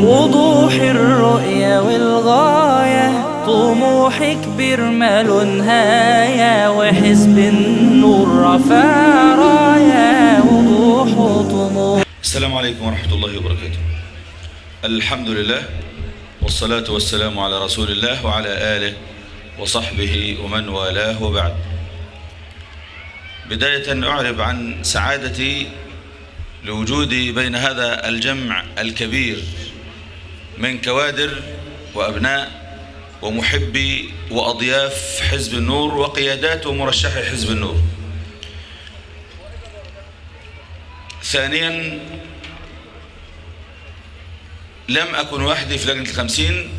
وضوح الرؤية والغاية، طموح كبير ماله نهاية، وحزب النور رفع راية وضوح وطموح. السلام عليكم ورحمة الله وبركاته. الحمد لله والصلاة والسلام على رسول الله وعلى آله وصحبه ومن والاه، وبعد. بداية أعرب عن سعادتي لوجودي بين هذا الجمع الكبير من كوادر وأبناء ومحبي وأضياف حزب النور وقيادات ومرشحي حزب النور. ثانيا، لم أكن وحدي في لجنة 50،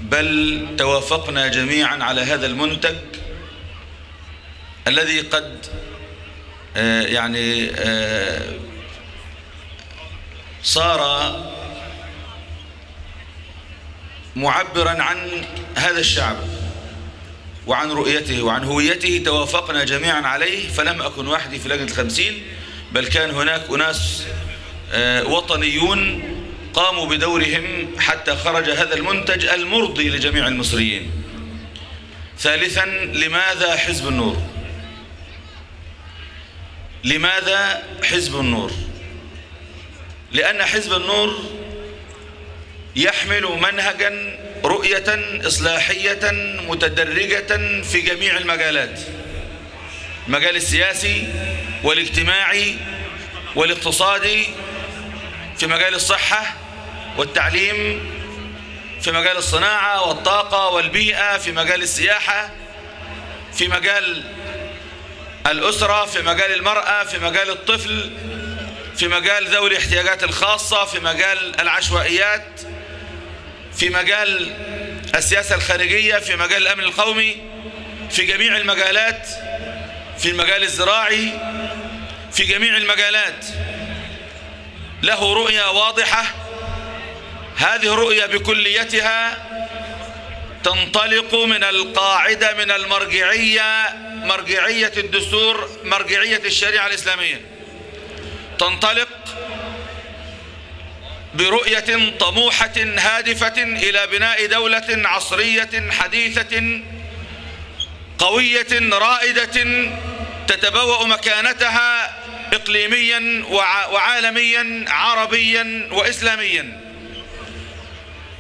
بل توافقنا جميعا على هذا المنتج الذي قد صار معبرا عن هذا الشعب وعن رؤيته وعن هويته. توافقنا جميعا عليه، فلم أكن وحدي في لجنة 50، بل كان هناك أناس وطنيون قاموا بدورهم حتى خرج هذا المنتج المرضي لجميع المصريين. ثالثا، لماذا حزب النور؟ لماذا حزب النور؟ لأن حزب النور يحمل منهجا رؤية إصلاحية متدرجة في جميع المجالات: المجال السياسي والاجتماعي والاقتصادي، في مجال الصحة والتعليم، في مجال الصناعة والطاقة والبيئة، في مجال السياحة، في مجال الأسرة، في مجال المرأة، في مجال الطفل، في مجال ذوي الاحتياجات الخاصة، في مجال العشوائيات، في مجال السياسة الخارجية، في مجال الأمن القومي، في جميع المجالات، في المجال الزراعي، في جميع المجالات له رؤية واضحة. هذه الرؤية بكليتها تنطلق من القاعدة، من المرجعية، مرجعية الدستور، مرجعية الشريعة الإسلامية. تنطلق برؤية طموحة هادفة إلى بناء دولة عصرية حديثة قوية رائدة تتبوأ مكانتها إقليميا وعالميا عربيا وإسلاميا.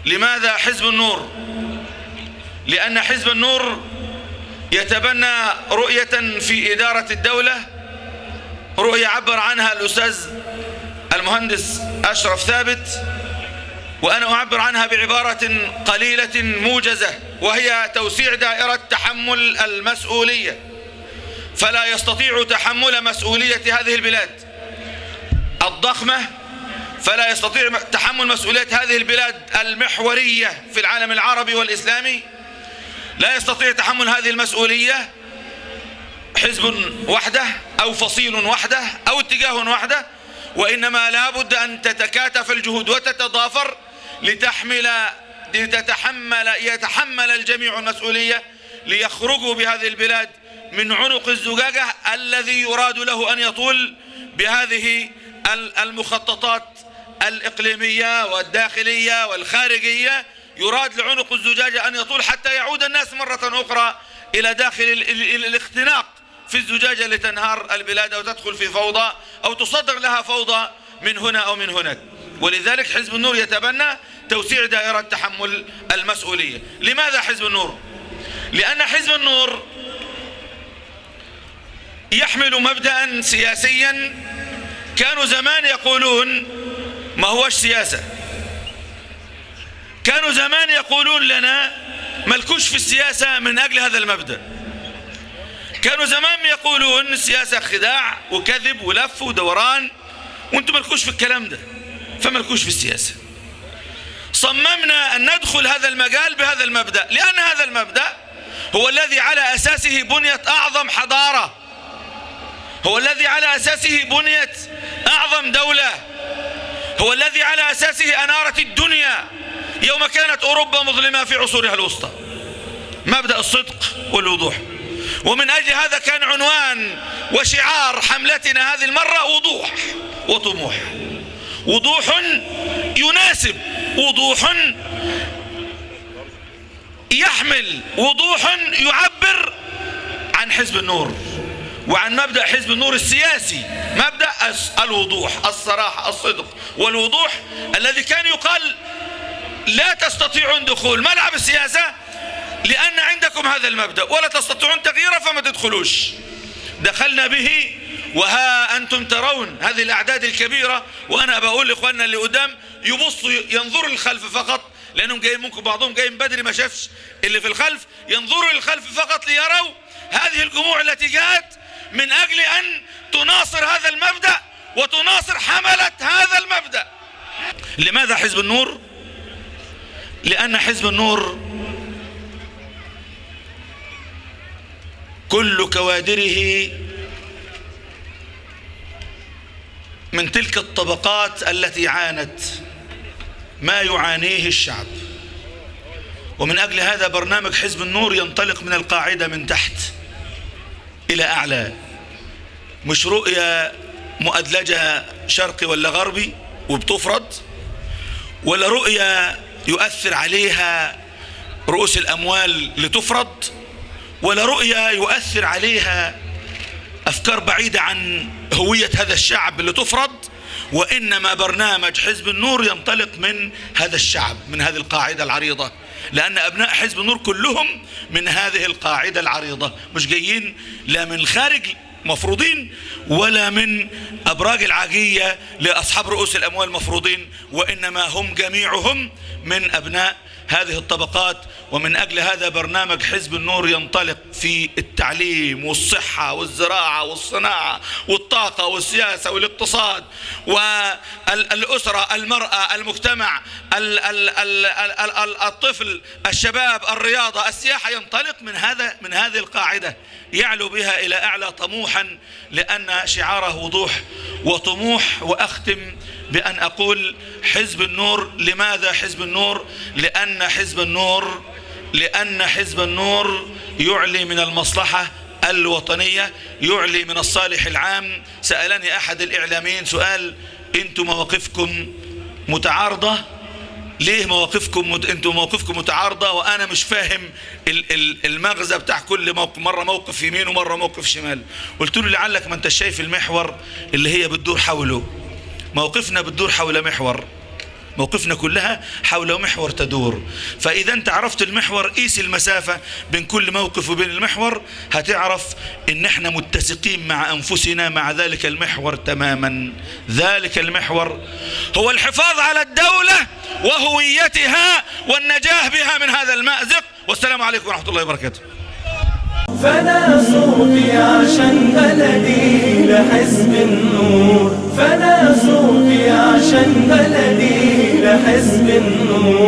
لماذا حزب النور؟ لأن حزب النور يتبنى رؤية في إدارة الدولة، رؤية عبر عنها الأستاذ المهندس أشرف ثابت، وأنا أعبر عنها بعبارة قليلة موجزة، وهي توسيع دائرة تحمل المسؤولية. فلا يستطيع تحمل مسؤولية هذه البلاد الضخمة، فلا يستطيع تحمل مسؤولية هذه البلاد المحورية في العالم العربي والإسلامي، لا يستطيع تحمل هذه المسؤولية حزب وحده أو فصيل وحده أو اتجاه وحده، وإنما لا بد أن تتكاتف الجهود وتتضافر يتحمل الجميع المسؤولية ليخرجوا بهذه البلاد من عنق الزجاجة الذي يراد له أن يطول بهذه المخططات الإقليمية والداخلية والخارجية. يراد لعنق الزجاجة أن يطول حتى يعود الناس مرة أخرى إلى داخل الاختناق في الزجاجة لتنهار البلاد أو تدخل في فوضى أو تصدر لها فوضى من هنا أو من هناك. ولذلك حزب النور يتبنى توسيع دائرة تحمل المسؤولية. لماذا حزب النور؟ لأن حزب النور يحمل مبدأ سياسيا كانوا زمان يقولون ما هوش سياسة. كانوا زمان يقولون لنا ملكوش في السياسة من أجل هذا المبدأ. كانوا زمان يقولون السياسة خداع وكذب ولف ودوران، وانتم ملكوش في الكلام ده، فملكوش في السياسة. صممنا أن ندخل هذا المجال بهذا المبدأ، لأن هذا المبدأ هو الذي على أساسه بنيت أعظم حضارة، هو الذي على أساسه بنيت أعظم دولة، هو الذي على أساسه أنارت الدنيا يوم كانت أوروبا مظلمة في عصورها الوسطى. مبدأ الصدق والوضوح. ومن أجل هذا كان عنوان وشعار حملتنا هذه المرة وضوح وطموح. وضوح يناسب وضوح يحمل وضوح يعبر عن حزب النور وعن مبدأ حزب النور السياسي، مبدأ الوضوح، الصراحة، الصدق والوضوح، الذي كان يقال لا تستطيعون دخول ملعب السياسة لأن عندكم هذا المبدأ ولا تستطيعون تغييره فما تدخلوش. دخلنا به وها أنتم ترون هذه الأعداد الكبيرة. وأنا بقول لإخواننا اللي قدام يبصوا ينظروا للخلف فقط، لأنهم جايين ممكن بعضهم جاي من بدري ما شافش اللي في الخلف، ينظروا للخلف فقط ليروا هذه الجموع التي جاءت من أجل أن تناصر هذا المبدأ وتناصر حملة هذا المبدأ. لماذا حزب النور؟ لأن حزب النور كل كوادره من تلك الطبقات التي عانت ما يعانيه الشعب، ومن أجل هذا برنامج حزب النور ينطلق من القاعدة من تحت إلى أعلى، مش رؤية مؤدلجة شرقي ولا غربي وبتفرض، ولا رؤية يؤثر عليها رؤوس الأموال لتفرض، ولا رؤية يؤثر عليها أفكار بعيدة عن هوية هذا الشعب لتفرض، وإنما برنامج حزب النور ينطلق من هذا الشعب، من هذه القاعدة العريضة، لأن أبناء حزب النور كلهم من هذه القاعدة العريضة، مش جايين لا من الخارج مفروضين ولا من أبراج العاجية لأصحاب رؤوس الأموال مفروضين، وإنما هم جميعهم من أبناء هذه الطبقات. ومن أجل هذا برنامج حزب النور ينطلق في التعليم والصحة والزراعة والصناعة والطاقة والسياسة والاقتصاد والأسرة، المرأة، المجتمع، الطفل، الشباب، الرياضة، السياحة، ينطلق من هذه القاعدة يعلو بها إلى أعلى طموحا، لأن شعاره وضوح وطموح. وأختم بأن أقول حزب النور. لماذا حزب النور؟ لأن حزب النور يعلي من المصلحة الوطنية، يعلي من الصالح العام. سألني أحد الإعلاميين سؤال: أنتم مواقفكم متعارضة، ليه أنتم مواقفكم متعارضة وأنا مش فاهم المغزى بتاع كل موقف، مرة موقف يمين ومرة موقف شمال. قلت له: لعلك ما انت شايف المحور اللي هي بتدور حوله. موقفنا بتدور حول محور، موقفنا كلها حول محور تدور. فإذا انت عرفت المحور، قيس المسافة بين كل موقف وبين المحور، هتعرف ان احنا متسقين مع انفسنا مع ذلك المحور تماما. ذلك المحور هو الحفاظ على الدولة وهويتها والنجاة بها من هذا المأزق. والسلام عليكم ورحمة الله وبركاته. فانا صوتي عشان بلدي لحزب النور، فانا صوتي عشان بلدي لحزب النور.